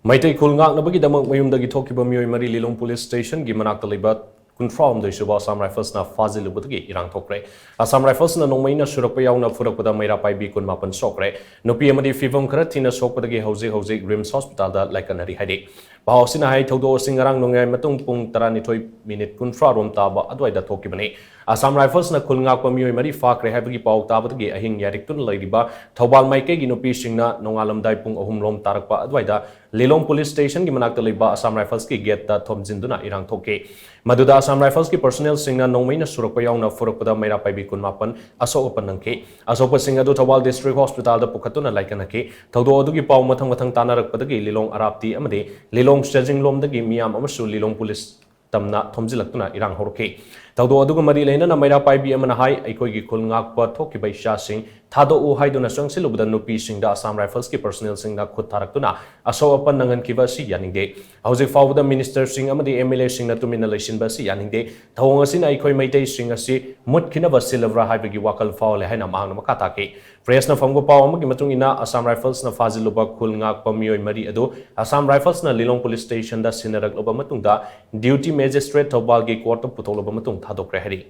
Meitei Khun ngaknaba-gi damak mayum-dagi thokhiba meeoi mari Lilong Police Station gi manakta leiba kunfraum dai suba Assam Rifles na phajillubadagi irang thokhre. Assam Rifles na nongmaina surakpa yauna furakpada Meira Paibi kun mapan shokle. Nupi amadi fivum khara thina sokpadagi hauzik Rims Hospital da laikanari haidi. Bahawsina hai thodo singarang nongai matung pung 12 minute kunfra rom taba adwaida thokhibani. Assam Rifles na khul ngakpa meeoi mari phakre haibagi paw tabadagi ahing yariktun laidiba Thobal Maikei gi nupi singna nongalamdai pung ahum lom tarakpa adwaida Lilong Police Station gi manakta leiba Assam Rifles ki gate da thomjinduna irang thokhe. Maduda Assam Rifles ki personnel singna nongmaina surakpa yauna furakpada Meira Paibi kun mapan asopa nangke. Asopa singa do Thobal District Hospital da pukhatuna laikanake. Thodo adugi paw mathang tanarakpadagi Lilong Arapti amade Lilong Staging lomdagi miyam amasu Lilong Police tamna thomjilaktuna irang horke. Thodo aduga mari leina Meira Paibi amana hai aikoigi khul ngakpa thokhiba sing thado u haiduna sangsilubda nupi singda Assam Rifles ki personnel singna khut tharaktuna asopa nangan kiba si yaningde. Hauzik fawda minister sing amadi MLA singna tumina leisinba si yaningde. Thawong asina aikoi Meitei sing asi mutkina basilavra haibagi wakal fawle haina mahang makata ke. Press na famgo paw amagi matung ina Assam Rifles na phajilluba khul ngakpa meeoi mari adu Assam Rifles na Lilong Police Station da sinaragloba matungda duty magistrate Thobal gi court putoloba matung thadokre hari.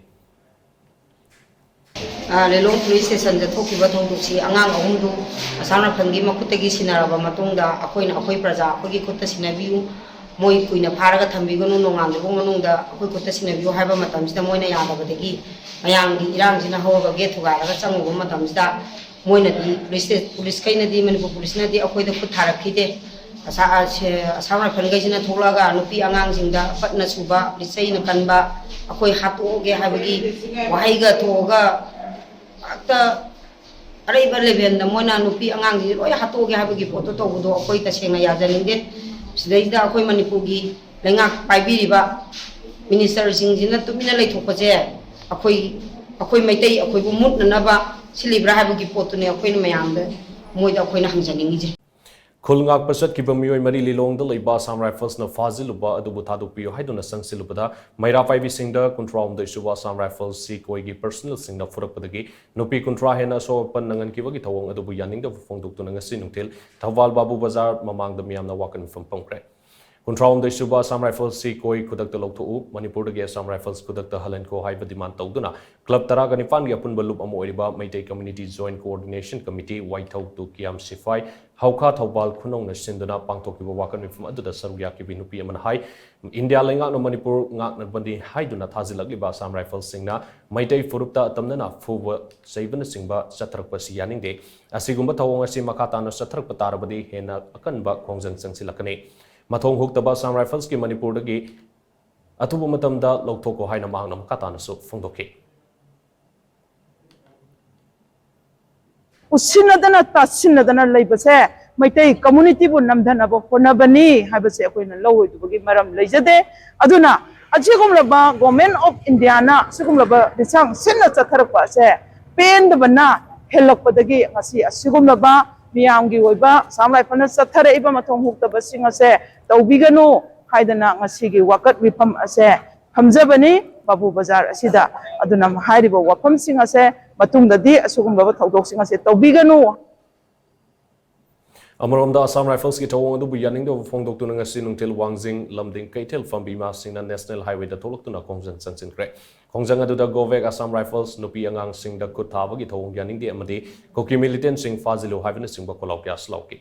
Lilong Police Station da thokhiba thongdusi angang ahumdu Assam Rifles gi makutagi sinaraba matungda akoi praja akoi kutta sinabiu moi kuina pharaga thambigunu nongamdebo manungda akoi kutta sinabiu haiba matamsida moina yadabadagi mayang gi irang jina hoga ge thugaraga changugo matamsida moina di police kaina di Manipur police na di akoi da khut tharakhide Assam Rifles gi jina tholaga nupi angang jingda patna suba police na kanba akoi hatoge haibagi wahaiga thoga akta araiba level da moina nupi angang gi loi hatoge haibagi photo tobudo akoi ta senga yajaninde sidaida akoi Manipur gi lengak paibiriba minister singjina tumina leithokpaje akoi Meitei akoi bu mutnanaba silibra haibagi potune akoi na mayamda moida akoi na hamjaningi Khul ngakpa satkiba meeoi mari Lilong da leiba Assam Rifles na phajilluba adubu thadukpiyo haiduna sangsilubada Meira Paibi singda kuntraum da isuba Assam Rifles si koigi personal singna furakpadagi nupi kuntra hena sopan nangan kibagi thawong adubu yaningda fongduktuna ngasi nungtil Thawal Babu Bazar mamangda miyamna wakan pamkre. Kuntraum da isuba Assam Rifles si koi kudakta lokthuu Manipur da Assam Rifles kudakta halenko haiba demand tawduna club taraga nipan gi apunba lup amo oriba Meitei Community Joint Coordination Committee Waithau tu Kiam Sifai Hauka Thobal khunong na sinduna pangthokiba wakan mifum aduda sarugya ki binupi amana hai India lenga no Manipur ngaknabandi haiduna thajilagliba Assam Rifles singna Meitei furupta tamnana fuba saibana singba satharakpa si yaningde asigumba thawong asi makata no satharakpa tarabadi hena akanba khongjang sangsilakane Mathong huktaba Assam Rifles ki Manipur dagi atubu matamda lokthoko haina mahangna makata nasu fongdokhe Usinadana tasinadana leibase Meitei community bu namdhanaba honabani haibase akoina lawoi maram leijade aduna ajigumlaba government of India na sigumlaba disang sinna chatharakpa se pendabana helakpadagi ngasi asigumlaba miyamgi oiba Assam Rifles na chatharaiba mathong huktaba singase tawbiganu haidana ngasigi wakat wifam ase hamjabani Babu Bazar asida aduna hairiba wafam singase matungdadi asugumba thawdok singase tawbiganu Amaromda Assam Rifles ki thawong adubu yaningda fongdoktuna ngasi nungtil wangjing lamding kaitel fambima singna national highway da toloktuna khongjang sangsinkre khongjang aduda govek Assam Rifles nupi angang singda khut thabagi thawong yaningdi amadi koki militant sing fajilu haibana singba kolawkya slauki